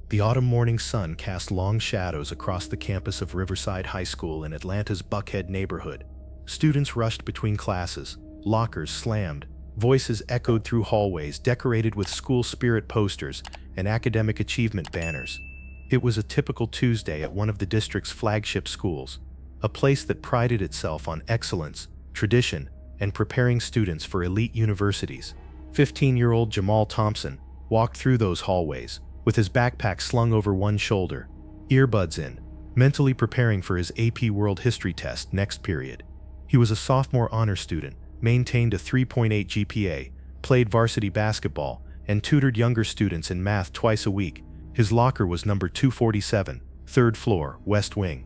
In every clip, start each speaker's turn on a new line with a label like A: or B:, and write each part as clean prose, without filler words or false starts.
A: The autumn morning sun cast long shadows across the campus of Riverside High School in Atlanta's Buckhead neighborhood. Students rushed between classes, lockers slammed, voices echoed through hallways decorated with school spirit posters and academic achievement banners. It was a typical Tuesday at one of the district's flagship schools, a place that prided itself on excellence, tradition, and preparing students for elite universities. 15-year-old Jamal Thompson walked through those hallways, with his backpack slung over one shoulder, earbuds in, mentally preparing for his AP World History test next period. He was a sophomore honor student, maintained a 3.8 GPA, played varsity basketball, and tutored younger students in math twice a week. His locker was number 247, third floor, west wing.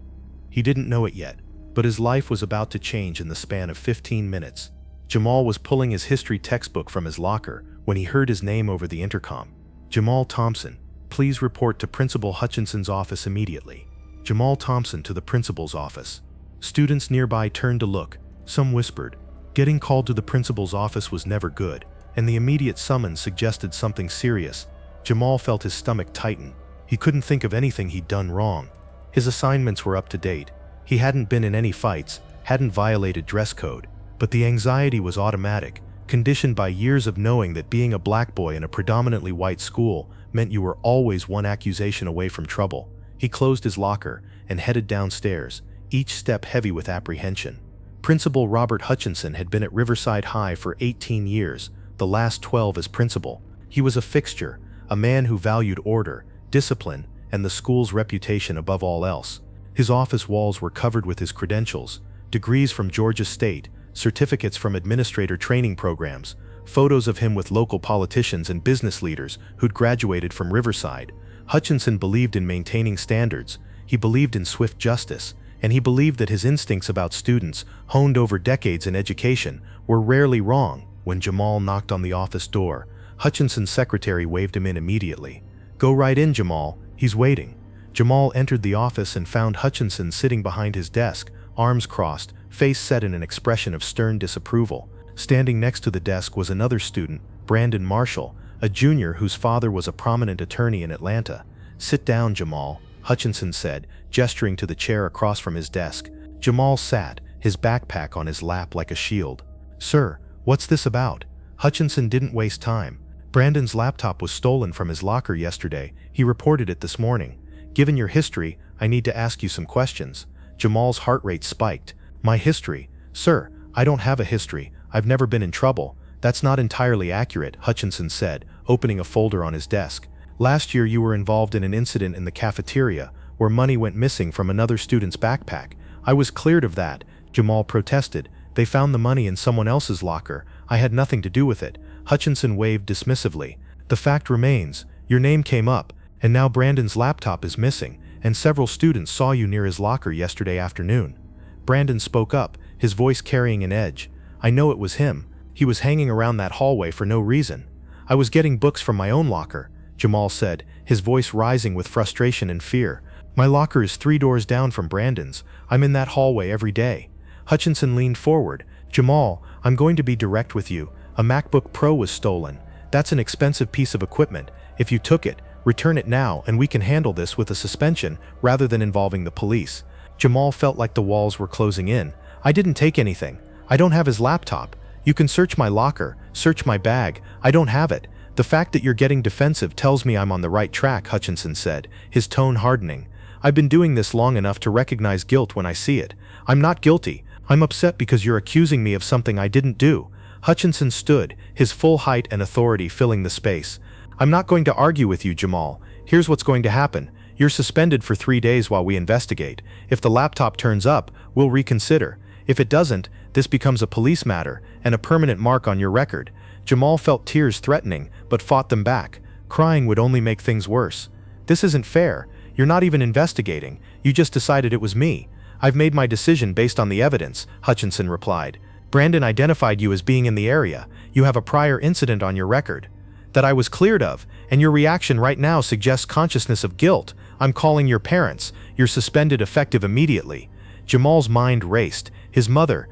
A: He didn't know it yet, but his life was about to change in the span of 15 minutes. Jamal was pulling his history textbook from his locker when he heard his name over the intercom. Jamal Thompson, please report to Principal Hutchinson's office immediately. Jamal Thompson to the principal's office. Students nearby turned to look. Some whispered. Getting called to the principal's office was never good, and the immediate summons suggested something serious. Jamal felt his stomach tighten. He couldn't think of anything he'd done wrong. His assignments were up to date. He hadn't been in any fights, hadn't violated dress code, but the anxiety was automatic, conditioned by years of knowing that being a black boy in a predominantly white school meant you were always one accusation away from trouble. He closed his locker and headed downstairs, each step heavy with apprehension. Principal Robert Hutchinson had been at Riverside High for 18 years, the last 12 as principal. He was a fixture, a man who valued order, discipline, and the school's reputation above all else. His office walls were covered with his credentials, degrees from Georgia State, certificates from administrator training programs, photos of him with local politicians and business leaders who'd graduated from Riverside. Hutchinson believed in maintaining standards, he believed in swift justice, and he believed that his instincts about students, honed over decades in education, were rarely wrong. When Jamal knocked on the office door, Hutchinson's secretary waved him in immediately. "Go right in, Jamal, he's waiting." Jamal entered the office and found Hutchinson sitting behind his desk, arms crossed, face set in an expression of stern disapproval. Standing next to the desk was another student, Brandon Marshall, a junior whose father was a prominent attorney in Atlanta. "Sit down, Jamal," Hutchinson said, gesturing to the chair across from his desk. Jamal sat, his backpack on his lap like a shield. "Sir, what's this about?" Hutchinson didn't waste time. "Brandon's laptop was stolen from his locker yesterday. He reported it this morning. Given your history, I need to ask you some questions." Jamal's heart rate spiked. "My history? Sir, I don't have a history. I've never been in trouble." "That's not entirely accurate," Hutchinson said, opening a folder on his desk. "Last year you were involved in an incident in the cafeteria where money went missing from another student's backpack." "I was cleared of that," Jamal protested. "They found the money in someone else's locker. I had nothing to do with it." Hutchinson waved dismissively. "The fact remains, your name came up, and now Brandon's laptop is missing, and several students saw you near his locker yesterday afternoon." Brandon spoke up, his voice carrying an edge. "I know it was him. He was hanging around that hallway for no reason." "I was getting books from my own locker," Jamal said, his voice rising with frustration and fear. "My locker is 3 doors down from Brandon's. I'm in that hallway every day." Hutchinson leaned forward. "Jamal, I'm going to be direct with you. A MacBook Pro was stolen. That's an expensive piece of equipment. If you took it, return it now and we can handle this with a suspension rather than involving the police." Jamal felt like the walls were closing in. "I didn't take anything. I don't have his laptop. You can search my locker, search my bag. I don't have it. The fact that you're getting defensive tells me I'm on the right track," Hutchinson said, his tone hardening. "I've been doing this long enough to recognize guilt when I see it. I'm not guilty. I'm upset because you're accusing me of something I didn't do." Hutchinson stood, his full height and authority filling the space. "I'm not going to argue with you, Jamal. Here's what's going to happen. You're suspended for 3 days while we investigate. If the laptop turns up, we'll reconsider. If it doesn't, this becomes a police matter and a permanent mark on your record." Jamal felt tears threatening, but fought them back. Crying would only make things worse. "This isn't fair. You're not even investigating. You just decided it was me." "I've made my decision based on the evidence," Hutchinson replied. "Brandon identified you as being in the area. You have a prior incident on your record that I was cleared of, and your reaction right now suggests consciousness of guilt. I'm calling your parents. You're suspended effective immediately." Jamal's mind raced. His mother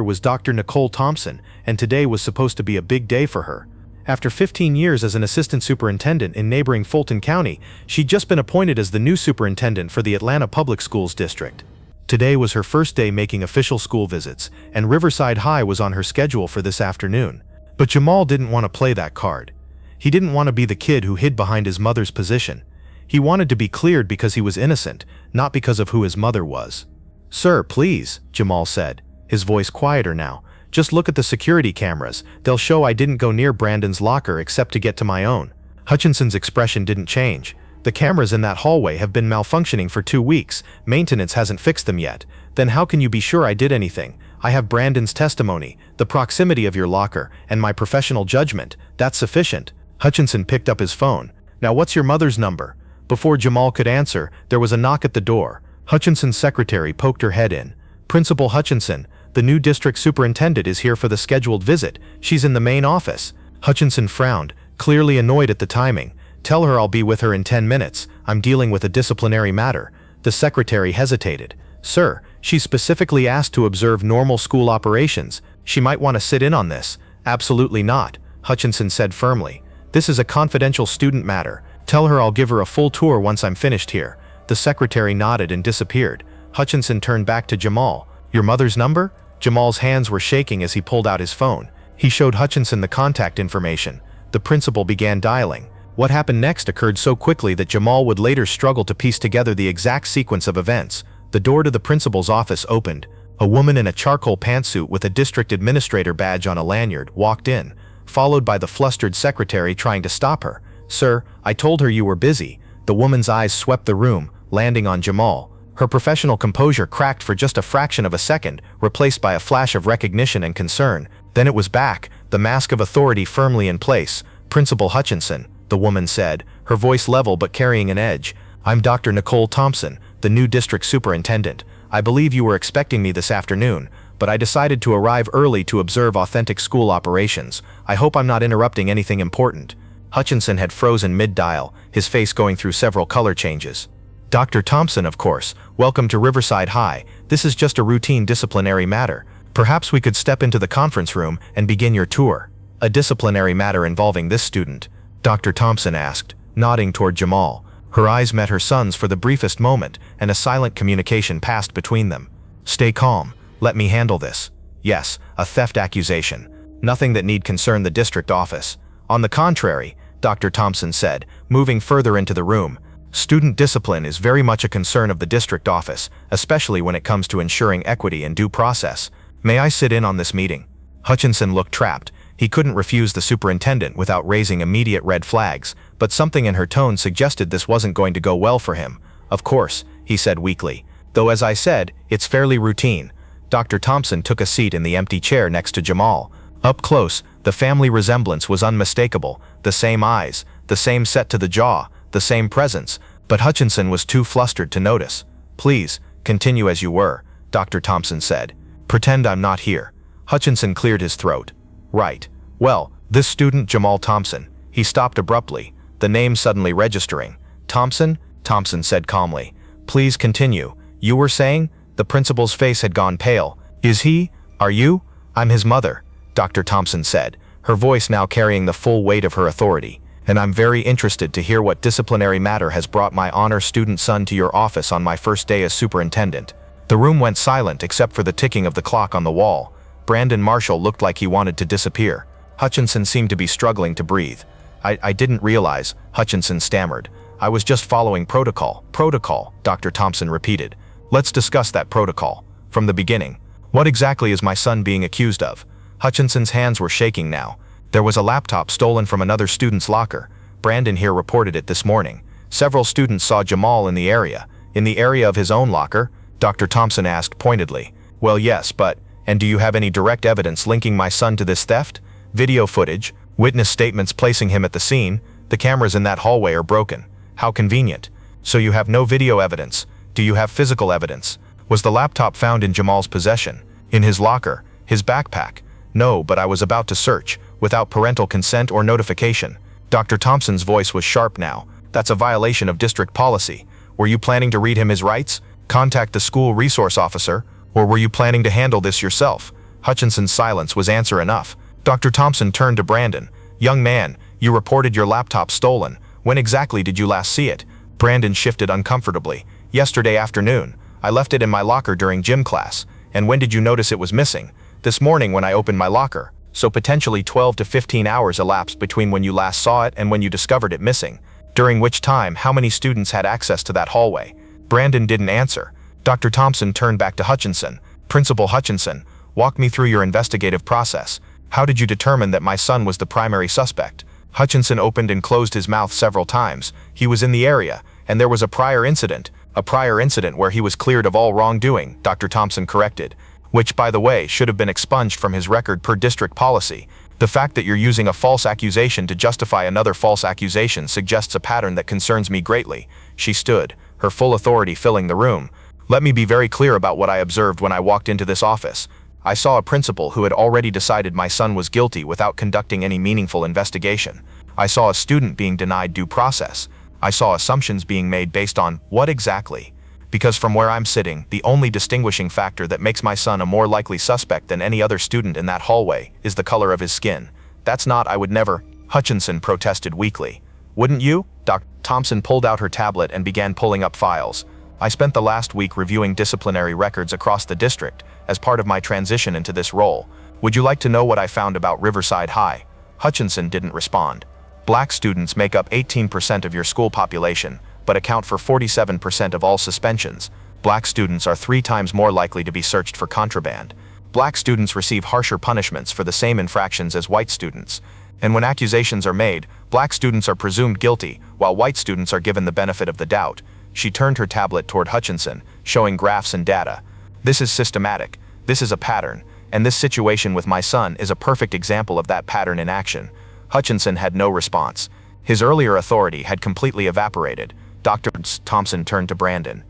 A: was Dr. Nicole Thompson, and today was supposed to be a big day for her. After 15 years as an assistant superintendent in neighboring Fulton County, she'd just been appointed as the new superintendent for the Atlanta Public Schools district. Today was her first day making official school visits, and Riverside High was on her schedule for this afternoon. But Jamal didn't want to play that card. He didn't want to be the kid who hid behind his mother's position. He wanted to be cleared because he was innocent, not because of who his mother was. "Sir, please," Jamal said, his voice quieter now. "Just look at the security cameras. They'll show I didn't go near Brandon's locker except to get to my own." Hutchinson's expression didn't change. "The cameras in that hallway have been malfunctioning for 2 weeks. Maintenance hasn't fixed them yet. Then how can you be sure I did anything? I have Brandon's testimony, the proximity of your locker, and my professional judgment. That's sufficient." Hutchinson picked up his phone. "Now what's your mother's number?" Before Jamal could answer, there was a knock at the door. Hutchinson's secretary poked her head in. "Principal Hutchinson, the new district superintendent is here for the scheduled visit. She's in the main office." Hutchinson frowned, clearly annoyed at the timing. "Tell her I'll be with her in 10 minutes. I'm dealing with a disciplinary matter." The secretary hesitated. "Sir, she's specifically asked to observe normal school operations. She might want to sit in on this." "Absolutely not," Hutchinson said firmly. "This is a confidential student matter. Tell her I'll give her a full tour once I'm finished here." The secretary nodded and disappeared. Hutchinson turned back to Jamal. "Your mother's number?" Jamal's hands were shaking as he pulled out his phone. He showed Hutchinson the contact information. The principal began dialing. What happened next occurred so quickly that Jamal would later struggle to piece together the exact sequence of events. The door to the principal's office opened. A woman in a charcoal pantsuit with a district administrator badge on a lanyard walked in, followed by the flustered secretary trying to stop her. "Sir, I told her you were busy." The woman's eyes swept the room, landing on Jamal. Her professional composure cracked for just a fraction of a second, replaced by a flash of recognition and concern. Then it was back, the mask of authority firmly in place. "Principal Hutchinson," the woman said, her voice level but carrying an edge. "I'm Dr. Nicole Thompson, the new district superintendent. I believe you were expecting me this afternoon, but I decided to arrive early to observe authentic school operations. I hope I'm not interrupting anything important." Hutchinson had frozen mid-dial, his face going through several color changes. "Dr. Thompson, of course. Welcome to Riverside High. This is just a routine disciplinary matter. Perhaps we could step into the conference room and begin your tour." "A disciplinary matter involving this student?" Dr. Thompson asked, nodding toward Jamal. Her eyes met her son's for the briefest moment, and a silent communication passed between them. "Stay calm. Let me handle this." "Yes, a theft accusation. Nothing that need concern the district office." "On the contrary," Dr. Thompson said, moving further into the room, "student discipline is very much a concern of the district office, especially when it comes to ensuring equity and due process. May I sit in on this meeting?" Hutchinson looked trapped. He couldn't refuse the superintendent without raising immediate red flags, but something in her tone suggested this wasn't going to go well for him. "Of course," he said weakly. "Though as I said, it's fairly routine." Dr. Thompson took a seat in the empty chair next to Jamal. Up close, the family resemblance was unmistakable. The same eyes, the same set to the jaw, the same presence, but Hutchinson was too flustered to notice. "Please, continue as you were," Dr. Thompson said. "Pretend I'm not here." Hutchinson cleared his throat. "Right. Well, this student Jamal Thompson." He stopped abruptly, the name suddenly registering. "Thompson?" Thompson said calmly. "Please continue. You were saying?" The principal's face had gone pale. "Is he? Are you?" "I'm his mother," Dr. Thompson said, her voice now carrying the full weight of her authority. "And I'm very interested to hear what disciplinary matter has brought my honor student son to your office on my first day as superintendent." The room went silent except for the ticking of the clock on the wall. Brandon Marshall looked like he wanted to disappear. Hutchinson seemed to be struggling to breathe. I didn't realize," Hutchinson stammered. "I was just following protocol." "Protocol," Dr. Thompson repeated. "Let's discuss that protocol. From the beginning. What exactly is my son being accused of?" Hutchinson's hands were shaking now. "There was a laptop stolen from another student's locker. Brandon here reported it this morning. Several students saw Jamal in the area." "In the area of his own locker?" Dr. Thompson asked pointedly. "Well, yes, but, and do you have any direct evidence linking my son to this theft?" "Video footage, witness statements placing him at the scene. The cameras in that hallway are broken." "How convenient. So you have no video evidence. Do you have physical evidence?" "Was the laptop found in Jamal's possession? In his locker? His backpack?" "No, but I was about to search, without parental consent or notification." Dr. Thompson's voice was sharp now. "That's a violation of district policy. Were you planning to read him his rights? Contact the school resource officer? Or were you planning to handle this yourself?" Hutchinson's silence was answer enough. Dr. Thompson turned to Brandon.
B: Young man, you reported your laptop stolen. When exactly did you last see it? Brandon shifted uncomfortably. Yesterday afternoon. I left it in my locker during gym class. And when did you notice it was missing? This morning when I opened my locker. So potentially 12 to 15 hours elapsed between when you last saw it and when you discovered it missing. During which time, how many students had access to that hallway? Brandon didn't answer. Dr. Thompson turned back to Hutchinson. Principal Hutchinson, walk me through your investigative process. How did you determine that my son was the primary suspect? Hutchinson opened and closed his mouth several times. He was in the area, and there was a prior incident where he was cleared of all wrongdoing, Dr. Thompson corrected, which, by the way, should have been expunged from his record per district policy. The fact that you're using a false accusation to justify another false accusation suggests a pattern that concerns me greatly. She stood, her full authority filling the room. Let me be very clear about what I observed when I walked into this office. I saw a principal who had already decided my son was guilty without conducting any meaningful investigation. I saw a student being denied due process. I saw assumptions being made based on what exactly? Because from where I'm sitting, the only distinguishing factor that makes my son a more likely suspect than any other student in that hallway is the color of his skin. That's not, I would never, Hutchinson protested weakly. Wouldn't you? Dr. Thompson pulled out her tablet and began pulling up files. I spent the last week reviewing disciplinary records across the district as part of my transition into this role. Would you like to know what I found about Riverside High? Hutchinson didn't respond. Black students make up 18% of your school population, but account for 47% of all suspensions. Black students are 3 times more likely to be searched for contraband. Black students receive harsher punishments for the same infractions as white students. And when accusations are made, black students are presumed guilty, while white students are given the benefit of the doubt. She turned her tablet toward Hutchinson, showing graphs and data. This is systematic. This is a pattern. And this situation with my son is a perfect example of that pattern in action. Hutchinson had no response. His earlier authority had completely evaporated. Dr. Thompson turned to Brandon.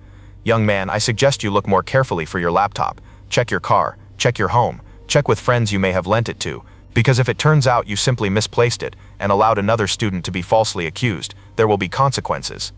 B: Young man, I suggest you look more carefully for your laptop. Check your car, check your home, check with friends you may have lent it to, because if it turns out you simply misplaced it and allowed another student to be falsely accused, there will be consequences.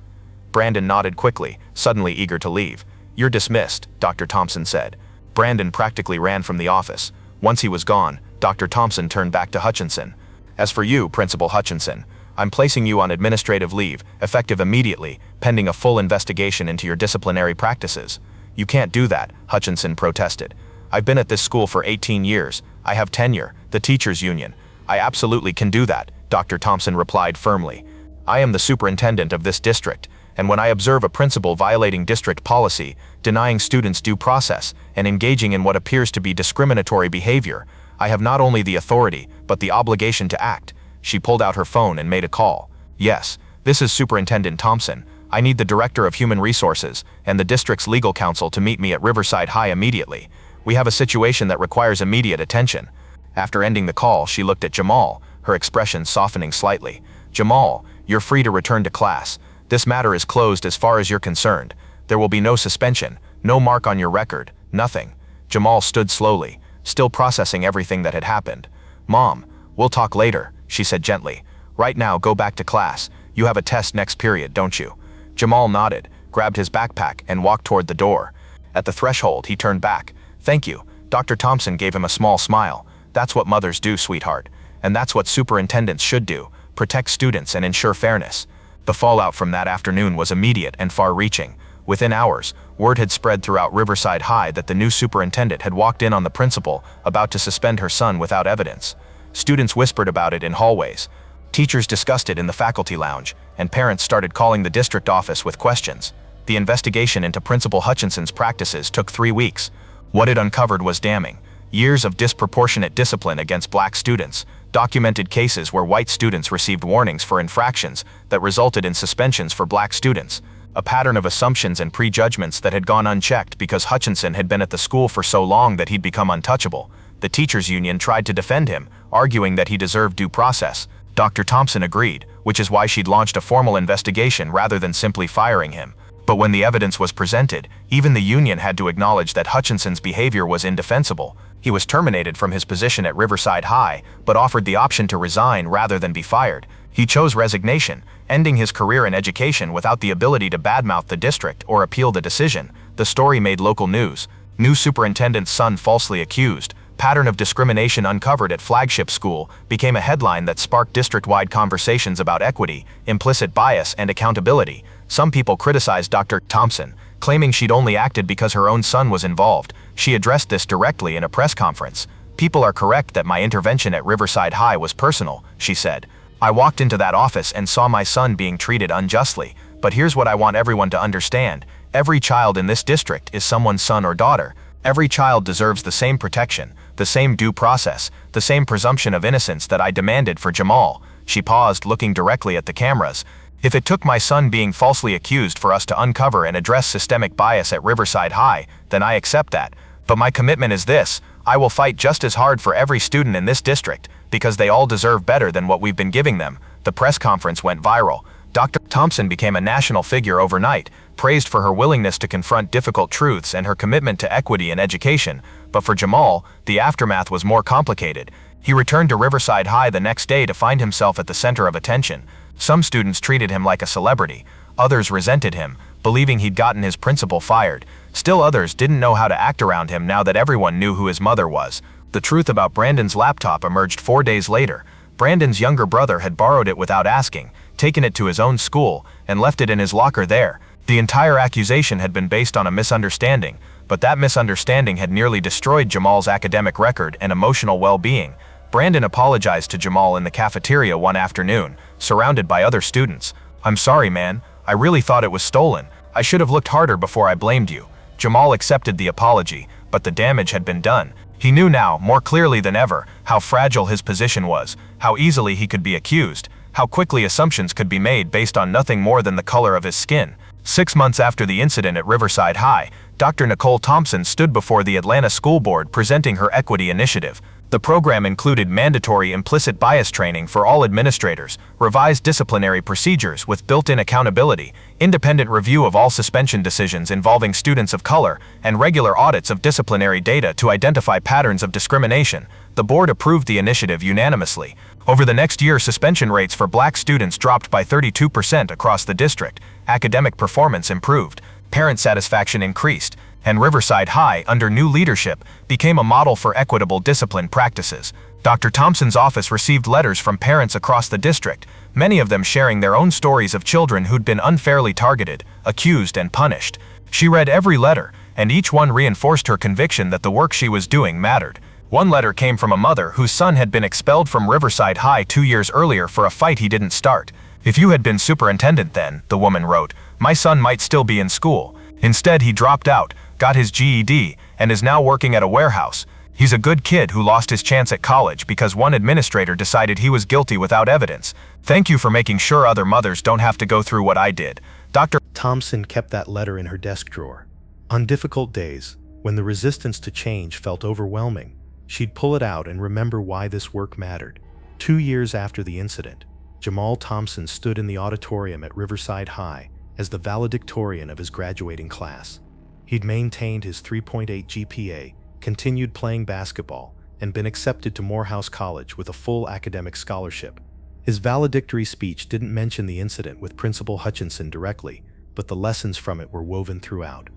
B: Brandon nodded quickly, suddenly eager to leave. You're dismissed, Dr. Thompson said. Brandon practically ran from the office. Once he was gone, Dr. Thompson turned back to Hutchinson. As for you, Principal Hutchinson, I'm placing you on administrative leave, effective immediately, pending a full investigation into your disciplinary practices. You can't do that, Hutchinson protested. I've been at this school for 18 years. I have tenure, the teachers' union. I absolutely can do that, Dr. Thompson replied firmly. I am the superintendent of this district, and when I observe a principal violating district policy, denying students due process, and engaging in what appears to be discriminatory behavior, I have not only the authority, but the obligation to act. She pulled out her phone and made a call. Yes, this is Superintendent Thompson. I need the Director of Human Resources and the district's legal counsel to meet me at Riverside High immediately. We have a situation that requires immediate attention. After ending the call, she looked at Jamal, her expression softening slightly. Jamal, you're free to return to class. This matter is closed as far as you're concerned. There will be no suspension, no mark on your record, nothing. Jamal stood slowly, still processing everything that had happened. Mom, we'll talk later, she said gently. Right now, go back to class. You have a test next period, don't you? Jamal nodded, grabbed his backpack, and walked toward the door. At the threshold, he turned back. Thank you. Dr. Thompson gave him a small smile. That's what mothers do, sweetheart. And that's what superintendents should do, protect students and ensure fairness. The fallout from that afternoon was immediate and far-reaching. Within hours, word had spread throughout Riverside High that the new superintendent had walked in on the principal, about to suspend her son without evidence. Students whispered about it in hallways. Teachers discussed it in the faculty lounge, and parents started calling the district office with questions. The investigation into Principal Hutchinson's practices took 3 weeks. What it uncovered was damning. Years of disproportionate discipline against black students, documented cases where white students received warnings for infractions that resulted in suspensions for black students, a pattern of assumptions and prejudgments that had gone unchecked because Hutchinson had been at the school for so long that he'd become untouchable. The teachers' union tried to defend him, arguing that he deserved due process. Dr. Thompson agreed, which is why she'd launched a formal investigation rather than simply firing him. But when the evidence was presented, even the union had to acknowledge that Hutchinson's behavior was indefensible. He was terminated from his position at Riverside High, but offered the option to resign rather than be fired. He chose resignation, ending his career in education without the ability to badmouth the district or appeal the decision. The story made local news. New superintendent's son falsely accused. Pattern of discrimination uncovered at flagship school became a headline that sparked district-wide conversations about equity, implicit bias, and accountability. Some people criticized Dr. Thompson, claiming she'd only acted because her own son was involved. She addressed this directly in a press conference. "People are correct that my intervention at Riverside High was personal," she said. "I walked into that office and saw my son being treated unjustly. But here's what I want everyone to understand. Every child in this district is someone's son or daughter. Every child deserves the same protection, the same due process, the same presumption of innocence that I demanded for Jamal." She paused, looking directly at the cameras. "If it took my son being falsely accused for us to uncover and address systemic bias at Riverside High, then I accept that. But my commitment is this: I will fight just as hard for every student in this district, because they all deserve better than what we've been giving them." The press conference went viral. Dr. Thompson became a national figure overnight, praised for her willingness to confront difficult truths and her commitment to equity in education. But for Jamal, the aftermath was more complicated. He returned to Riverside High the next day to find himself at the center of attention. Some students treated him like a celebrity. Others resented him, believing he'd gotten his principal fired. Still others didn't know how to act around him now that everyone knew who his mother was. The truth about Brandon's laptop emerged 4 days later. Brandon's younger brother had borrowed it without asking, taken it to his own school, and left it in his locker there. The entire accusation had been based on a misunderstanding, but that misunderstanding had nearly destroyed Jamal's academic record and emotional well-being. Brandon apologized to Jamal in the cafeteria one afternoon, surrounded by other students. "I'm sorry, man. I really thought it was stolen. I should have looked harder before I blamed you." Jamal accepted the apology, but the damage had been done. He knew now, more clearly than ever, how fragile his position was, how easily he could be accused, how quickly assumptions could be made based on nothing more than the color of his skin. 6 months after the incident at Riverside High, Dr. Nicole Thompson stood before the Atlanta School Board presenting her equity initiative. The program included mandatory implicit bias training for all administrators, revised disciplinary procedures with built-in accountability, independent review of all suspension decisions involving students of color, and regular audits of disciplinary data to identify patterns of discrimination. The board approved the initiative unanimously. Over the next year, suspension rates for black students dropped by 32% across the district, academic performance improved, parent satisfaction increased, and Riverside High, under new leadership, became a model for equitable discipline practices. Dr. Thompson's office received letters from parents across the district, many of them sharing their own stories of children who'd been unfairly targeted, accused, and punished. She read every letter, and each one reinforced her conviction that the work she was doing mattered. One letter came from a mother whose son had been expelled from Riverside High 2 years earlier for a fight he didn't start. "If you had been superintendent then," the woman wrote, "my son might still be in school. Instead, he dropped out, got his GED, and is now working at a warehouse. He's a good kid who lost his chance at college because one administrator decided he was guilty without evidence. Thank you for making sure other mothers don't have to go through what I did." Dr.
A: Thompson kept that letter in her desk drawer. On difficult days, when the resistance to change felt overwhelming, she'd pull it out and remember why this work mattered. 2 years after the incident, Jamal Thompson stood in the auditorium at Riverside High as the valedictorian of his graduating class. He'd maintained his 3.8 GPA, continued playing basketball, and been accepted to Morehouse College with a full academic scholarship. His valedictory speech didn't mention the incident with Principal Hutchinson directly, but the lessons from it were woven throughout.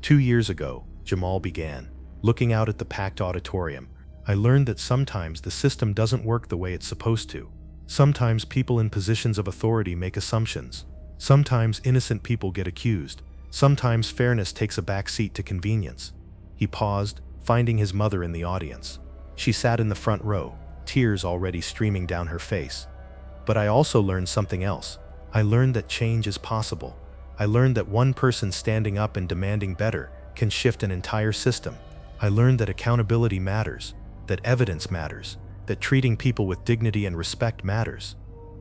A: 2 years ago, Jamal began. Looking out at the packed auditorium, I learned that sometimes the system doesn't work the way it's supposed to. Sometimes people in positions of authority make assumptions. Sometimes innocent people get accused. Sometimes fairness takes a back seat to convenience. He paused, finding his mother in the audience. She sat in the front row, tears already streaming down her face. But I also learned something else. I learned that change is possible. I learned that one person standing up and demanding better can shift an entire system. I learned that accountability matters, that evidence matters, that treating people with dignity and respect matters.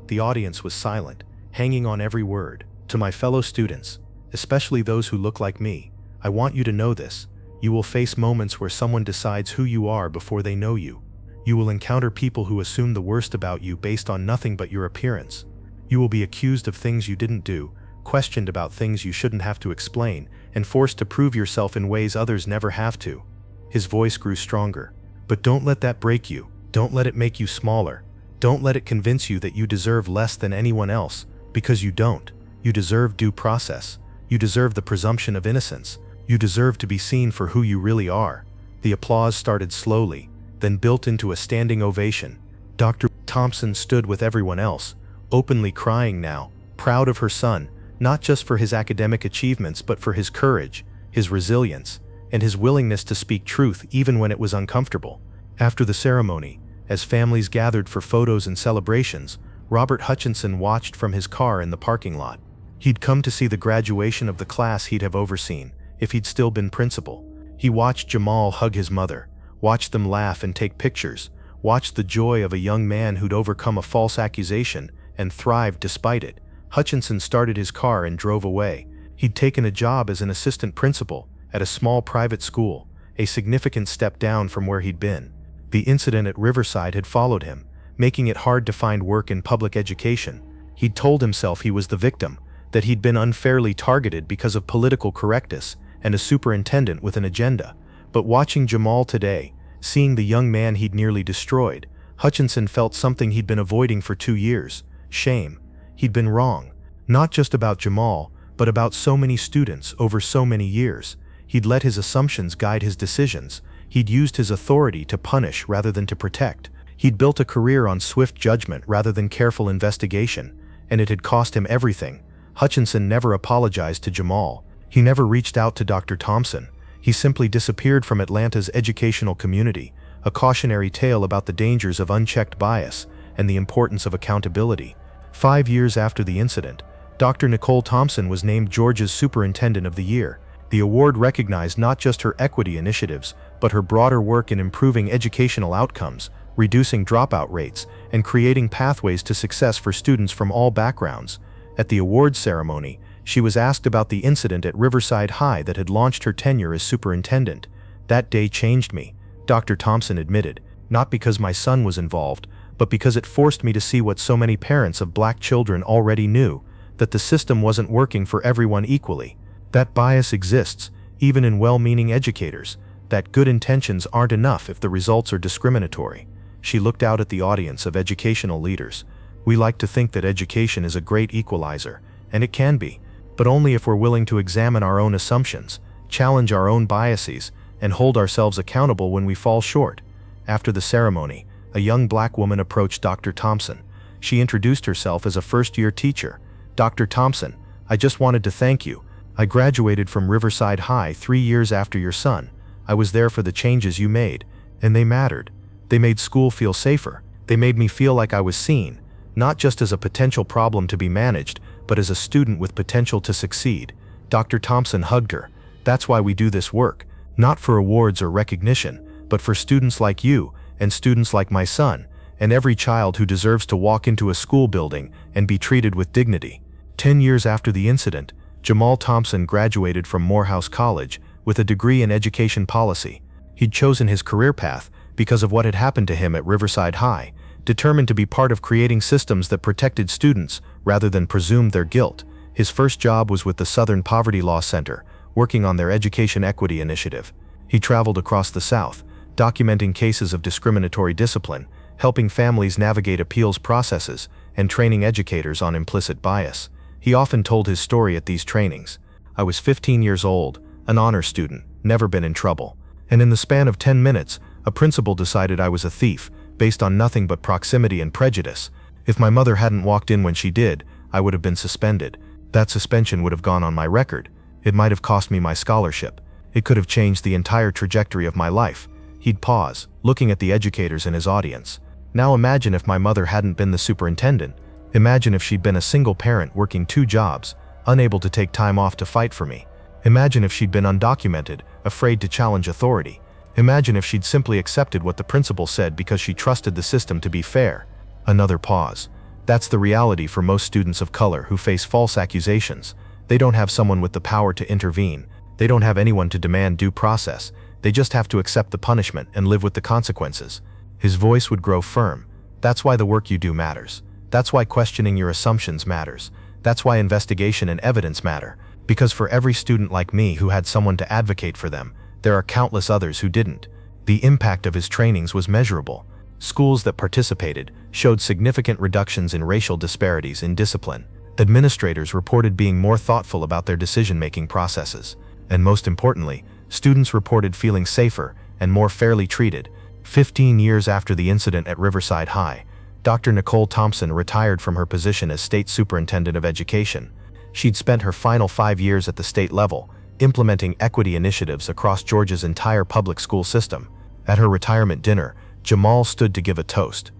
A: The audience was silent, hanging on every word. To my fellow students, especially those who look like me, I want you to know this. You will face moments where someone decides who you are before they know you. You will encounter people who assume the worst about you based on nothing but your appearance. You will be accused of things you didn't do, questioned about things you shouldn't have to explain, and forced to prove yourself in ways others never have to. His voice grew stronger. But don't let that break you. Don't let it make you smaller. Don't let it convince you that you deserve less than anyone else, because you don't. You deserve due process. You deserve the presumption of innocence. You deserve to be seen for who you really are. The applause started slowly, then built into a standing ovation. Dr. Thompson stood with everyone else, openly crying now, proud of her son, not just for his academic achievements but for his courage, his resilience, and his willingness to speak truth even when it was uncomfortable. After the ceremony, as families gathered for photos and celebrations, Robert Hutchinson watched from his car in the parking lot. He'd come to see the graduation of the class he'd have overseen, if he'd still been principal. He watched Jamal hug his mother, watched them laugh and take pictures, watched the joy of a young man who'd overcome a false accusation and thrived despite it. Hutchinson started his car and drove away. He'd taken a job as an assistant principal at a small private school, a significant step down from where he'd been. The incident at Riverside had followed him, making it hard to find work in public education. He'd told himself he was the victim, that he'd been unfairly targeted because of political correctness and a superintendent with an agenda. But watching Jamal today, seeing the young man he'd nearly destroyed, Hutchinson felt something he'd been avoiding for 2 years: shame. He'd been wrong, not just about Jamal, but about so many students over so many years. He'd let his assumptions guide his decisions. He'd used his authority to punish rather than to protect. He'd built a career on swift judgment rather than careful investigation, and it had cost him everything. Hutchinson never apologized to Jamal. He never reached out to Dr. Thompson. He simply disappeared from Atlanta's educational community, a cautionary tale about the dangers of unchecked bias and the importance of accountability. 5 years after the incident, Dr. Nicole Thompson was named Georgia's Superintendent of the Year. The award recognized not just her equity initiatives, but her broader work in improving educational outcomes, reducing dropout rates, and creating pathways to success for students from all backgrounds. At the awards ceremony, she was asked about the incident at Riverside High that had launched her tenure as superintendent. "That day changed me," Dr. Thompson admitted, "not because my son was involved, but because it forced me to see what so many parents of black children already knew, that the system wasn't working for everyone equally. That bias exists, even in well-meaning educators, that good intentions aren't enough if the results are discriminatory." She looked out at the audience of educational leaders. "We like to think that education is a great equalizer, and it can be, but only if we're willing to examine our own assumptions, challenge our own biases, and hold ourselves accountable when we fall short." After the ceremony, a young black woman approached Dr. Thompson. She introduced herself as a first-year teacher. "Dr. Thompson, I just wanted to thank you. I graduated from Riverside High 3 years after your son. I was there for the changes you made, and they mattered. They made school feel safer. They made me feel like I was seen, not just as a potential problem to be managed, but as a student with potential to succeed." Dr. Thompson hugged her. "That's why we do this work, not for awards or recognition, but for students like you, and students like my son, and every child who deserves to walk into a school building and be treated with dignity." 10 years after the incident, Jamal Thompson graduated from Morehouse College with a degree in education policy. He'd chosen his career path because of what had happened to him at Riverside High, determined to be part of creating systems that protected students rather than presumed their guilt. His first job was with the Southern Poverty Law Center, working on their education equity initiative. He traveled across the South, documenting cases of discriminatory discipline, helping families navigate appeals processes, and training educators on implicit bias. He often told his story at these trainings. "I was 15 years old, an honor student, never been in trouble. And in the span of 10 minutes, a principal decided I was a thief, based on nothing but proximity and prejudice. If my mother hadn't walked in when she did, I would have been suspended. That suspension would have gone on my record. It might have cost me my scholarship. It could have changed the entire trajectory of my life." He'd pause, looking at the educators in his audience. "Now imagine if my mother hadn't been the superintendent. Imagine if she'd been a single parent working 2 jobs, unable to take time off to fight for me. Imagine if she'd been undocumented, afraid to challenge authority. Imagine if she'd simply accepted what the principal said because she trusted the system to be fair." Another pause. "That's the reality for most students of color who face false accusations. They don't have someone with the power to intervene. They don't have anyone to demand due process. They just have to accept the punishment and live with the consequences." His voice would grow firm. "That's why the work you do matters. That's why questioning your assumptions matters. That's why investigation and evidence matter. Because for every student like me who had someone to advocate for them, there are countless others who didn't." The impact of his trainings was measurable. Schools that participated showed significant reductions in racial disparities in discipline. Administrators reported being more thoughtful about their decision-making processes. And most importantly, students reported feeling safer and more fairly treated. 15 years after the incident at Riverside High, Dr. Nicole Thompson retired from her position as State Superintendent of Education. She'd spent her final 5 years at the state level, implementing equity initiatives across Georgia's entire public school system. At her retirement dinner, Jamal stood to give a toast.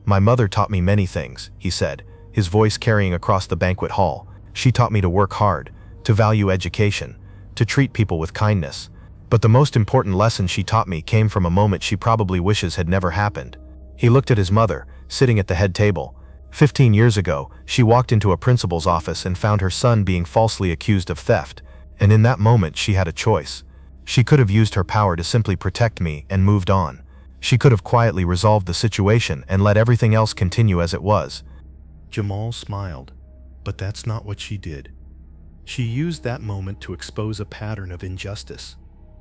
A: "My mother taught me many things," he said, his voice carrying across the banquet hall. "She taught me to work hard, to value education, to treat people with kindness. But the most important lesson she taught me came from a moment she probably wishes had never happened." He looked at his mother, sitting at the head table. 15 years ago, she walked into a principal's office and found her son being falsely accused of theft. And in that moment, she had a choice. She could have used her power to simply protect me and moved on. She could have quietly resolved the situation and let everything else continue as it was. Jamal smiled, but that's not what she did. She used that moment to expose a pattern of injustice.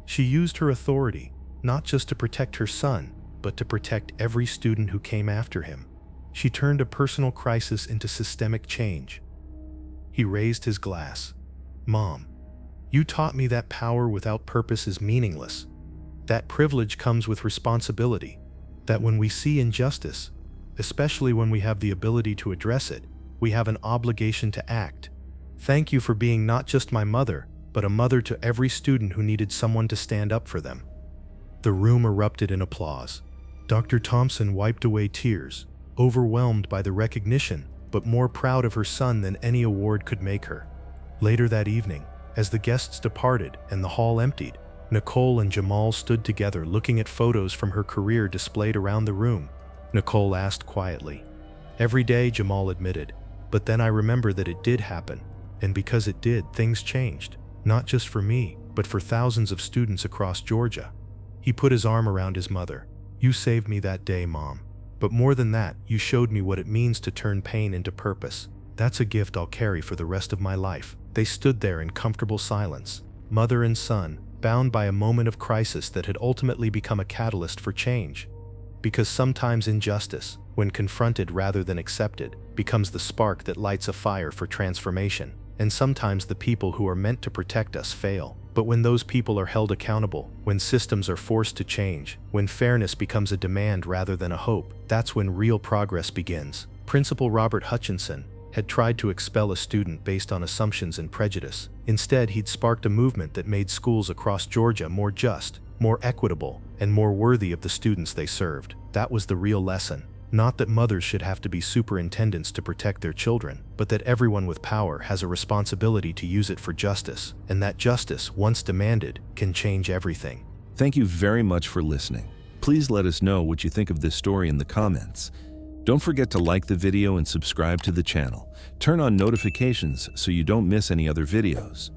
A: She used her authority, not just to protect her son, but to protect every student who came after him. She turned a personal crisis into systemic change. He raised his glass. "Mom, you taught me that power without purpose is meaningless. That privilege comes with responsibility. That when we see injustice, especially when we have the ability to address it, we have an obligation to act. Thank you for being not just my mother, but a mother to every student who needed someone to stand up for them." The room erupted in applause. Dr. Thompson wiped away tears, overwhelmed by the recognition, but more proud of her son than any award could make her. Later that evening, as the guests departed and the hall emptied, Nicole and Jamal stood together looking at photos from her career displayed around the room. Nicole asked quietly. "Every day," Jamal admitted, "but then I remember that it did happen. And because it did, things changed. Not just for me, but for thousands of students across Georgia." He put his arm around his mother. "You saved me that day, Mom. But more than that, you showed me what it means to turn pain into purpose. That's a gift I'll carry for the rest of my life." They stood there in comfortable silence, mother and son, bound by a moment of crisis that had ultimately become a catalyst for change. Because sometimes injustice, when confronted rather than accepted, becomes the spark that lights a fire for transformation. And sometimes the people who are meant to protect us fail. But when those people are held accountable, when systems are forced to change, when fairness becomes a demand rather than a hope, that's when real progress begins. Principal Robert Hutchinson had tried to expel a student based on assumptions and prejudice. Instead, he'd sparked a movement that made schools across Georgia more just, more equitable, and more worthy of the students they served. That was the real lesson. Not that mothers should have to be superintendents to protect their children, but that everyone with power has a responsibility to use it for justice, and that justice, once demanded, can change everything.
C: Thank you very much for listening. Please let us know what you think of this story in the comments. Don't forget to like the video and subscribe to the channel. Turn on notifications so you don't miss any other videos.